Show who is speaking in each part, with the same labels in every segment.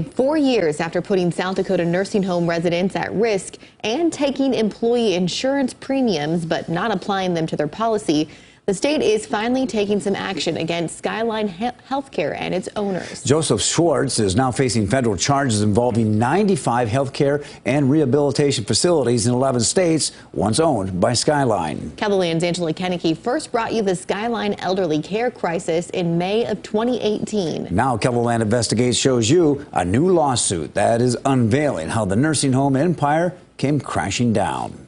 Speaker 1: 4 years after putting South Dakota nursing home residents at risk and taking employee insurance premiums but not applying them to their policy, the state is finally taking some action against Skyline Healthcare and its owners.
Speaker 2: Joseph Schwartz is now facing federal charges involving 95 healthcare and rehabilitation facilities in 11 states, once owned by Skyline.
Speaker 1: KELOLAND's Angela Kennecke first brought you the Skyline elderly care crisis in May of 2018.
Speaker 2: Now KELOLAND Investigates shows you a new lawsuit that is unveiling how the nursing home empire came crashing down.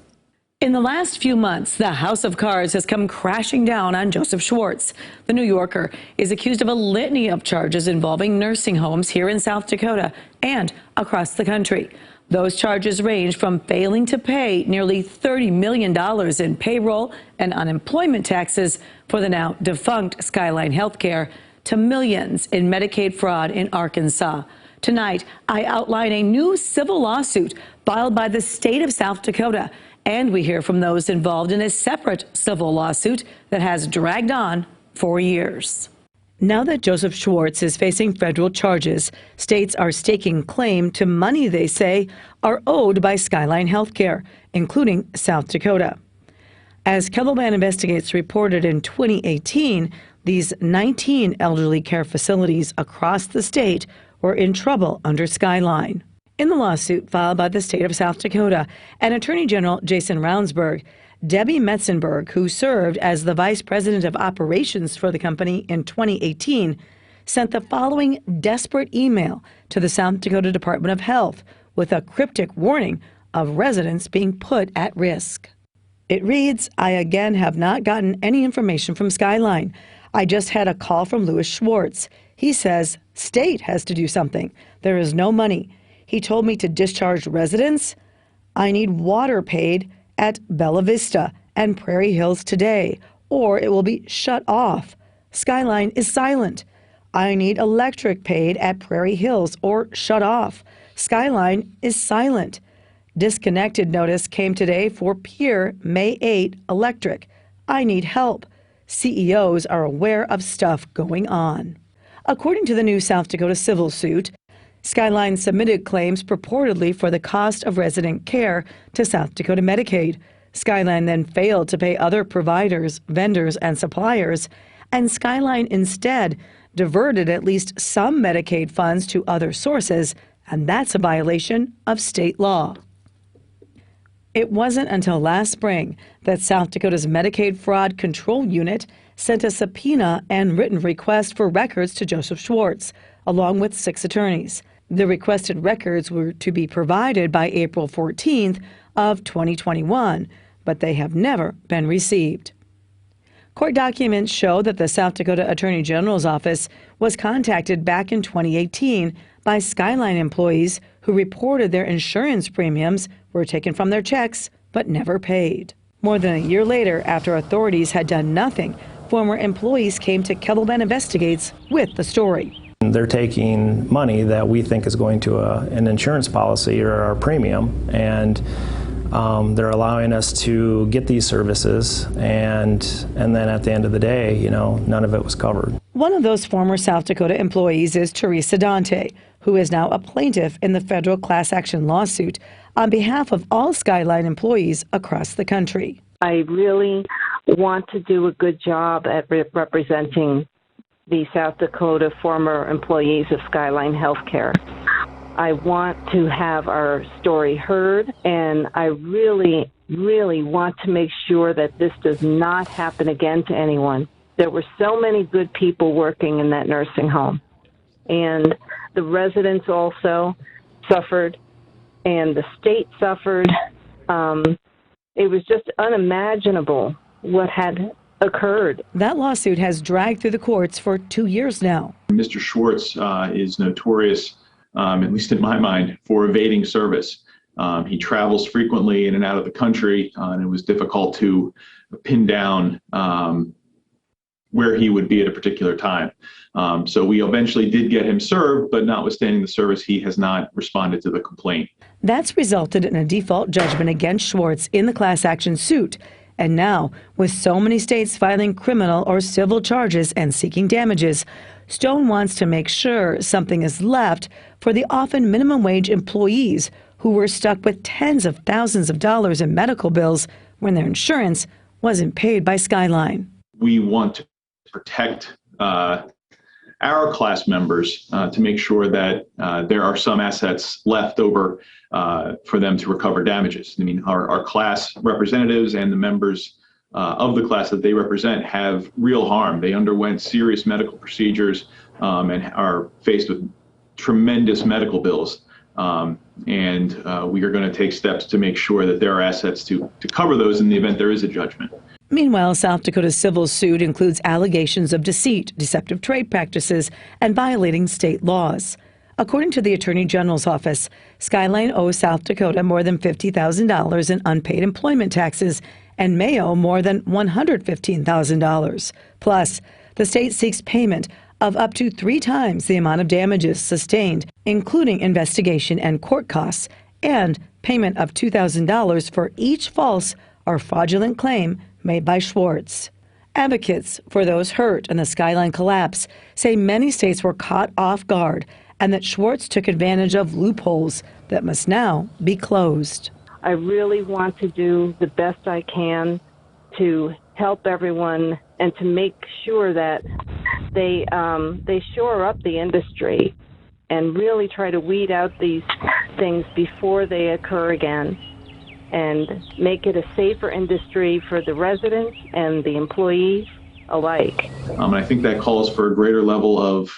Speaker 3: In the last few months, the house of cards has come crashing down on Joseph Schwartz. The New Yorker is accused of a litany of charges involving nursing homes here in South Dakota and across the country. Those charges range from failing to pay nearly $30 million in payroll and unemployment taxes for the now defunct Skyline Healthcare to millions in Medicaid fraud in Arkansas. Tonight, I outline a new civil lawsuit filed by the state of South Dakota. And we hear from those involved in a separate civil lawsuit that has dragged on for years. Now that Joseph Schwartz is facing federal charges, states are staking claim to money they say are owed by Skyline Healthcare, including South Dakota. As KELOLAND Investigates reported in 2018, these 19 elderly care facilities across the state were in trouble under Skyline. In the lawsuit filed by the state of South Dakota and Attorney General Jason Ravnsborg, Debbie Metzenberg, who served as the vice president of operations for the company in 2018, sent the following desperate email to the South Dakota Department of Health with a cryptic warning of residents being put at risk. It reads, "I again have not gotten any information from Skyline. I just had a call from Louis Schwartz. He says state has to do something. There is no money. He told me to discharge residents. I need water paid at Bella Vista and Prairie Hills today, or it will be shut off. Skyline is silent. I need electric paid at Prairie Hills or shut off. Skyline is silent. Disconnected notice came today for Pier May 8 Electric. I need help. CEOs are aware of stuff going on." According to the new South Dakota civil suit, Skyline submitted claims purportedly for the cost of resident care to South Dakota Medicaid. Skyline then failed to pay other providers, vendors, and suppliers, and Skyline instead diverted at least some Medicaid funds to other sources, and that's a violation of state law. It wasn't until last spring that South Dakota's Medicaid Fraud Control Unit sent a subpoena and written request for records to Joseph Schwartz, along with 6 attorneys. The requested records were to be provided by April 14th of 2021, but they have never been received. Court documents show that the South Dakota Attorney General's office was contacted back in 2018 by Skyline employees who reported their insurance premiums were taken from their checks but never paid. More than a year later, after authorities had done nothing, former employees came to KELOLAND Investigates with the story.
Speaker 4: They're taking money that we think is going to an insurance policy or our premium, and they're allowing us to get these services, and then at the end of the day, none of it was covered.
Speaker 3: One of those former South Dakota employees is Teresa Dante, who is now a plaintiff in the federal class action lawsuit on behalf of all Skyline employees across the country.
Speaker 5: I really want to do a good job at representing the South Dakota former employees of Skyline Healthcare. I want to have our story heard, and I really, really want to make sure that this does not happen again to anyone. There were so many good people working in that nursing home, and the residents also suffered, and the state suffered. It was just unimaginable what had occurred.
Speaker 3: That lawsuit has dragged through the courts for 2 years now.
Speaker 6: Mr. Schwartz is notorious, at least in my mind, for evading service. He travels frequently in and out of the country, and it was difficult to pin down where he would be at a particular time. So we eventually did get him served, but notwithstanding the service, he has not responded to the complaint.
Speaker 3: That's resulted in a default judgment against Schwartz in the class action suit. And now, with so many states filing criminal or civil charges and seeking damages, Stone wants to make sure something is left for the often minimum wage employees who were stuck with tens of thousands of dollars in medical bills when their insurance wasn't paid by Skyline.
Speaker 6: We want to protect our class members to make sure that there are some assets left over for them to recover damages. I mean, our class representatives and the members of the class that they represent have real harm. They underwent serious medical procedures and are faced with tremendous medical bills. And we are going to take steps to make sure that there are assets to cover those in the event there is a judgment.
Speaker 3: Meanwhile, South Dakota's civil suit includes allegations of deceit, deceptive trade practices, and violating state laws. According to the Attorney General's office, Skyline owes South Dakota more than $50,000 in unpaid employment taxes and may owe more than $115,000. Plus, the state seeks payment of up to 3 times the amount of damages sustained, including investigation and court costs, and payment of $2,000 for each false or fraudulent claim made by Schwartz. Advocates for those hurt in the Skyline collapse say many states were caught off guard and that Schwartz took advantage of loopholes that must now be closed.
Speaker 5: I really want to do the best I can to help everyone and to make sure that they shore up the industry and really try to weed out these things before they occur again, and make it a safer industry for the residents and the employees alike.
Speaker 6: And I think that calls for a greater level of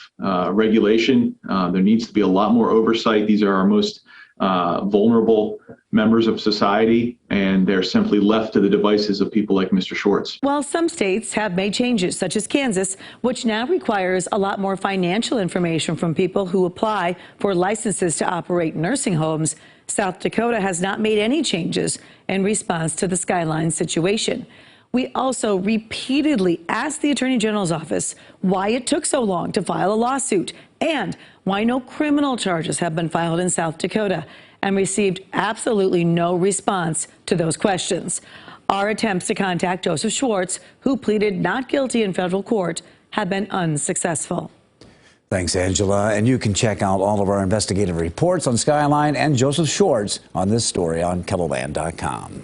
Speaker 6: regulation. There needs to be a lot more oversight. These are our most vulnerable members of society, and they're simply left to the devices of people like Mr. Schwartz.
Speaker 3: While some states have made changes, such as Kansas, which now requires a lot more financial information from people who apply for licenses to operate nursing homes, South Dakota has not made any changes in response to the Skyline situation. We also repeatedly asked the Attorney General's office why it took so long to file a lawsuit and why no criminal charges have been filed in South Dakota, and received absolutely no response to those questions. Our attempts to contact Joseph Schwartz, who pleaded not guilty in federal court, have been unsuccessful.
Speaker 2: Thanks, Angela. And you can check out all of our investigative reports on Skyline and Joseph Schwartz on this story on KELOLAND.com.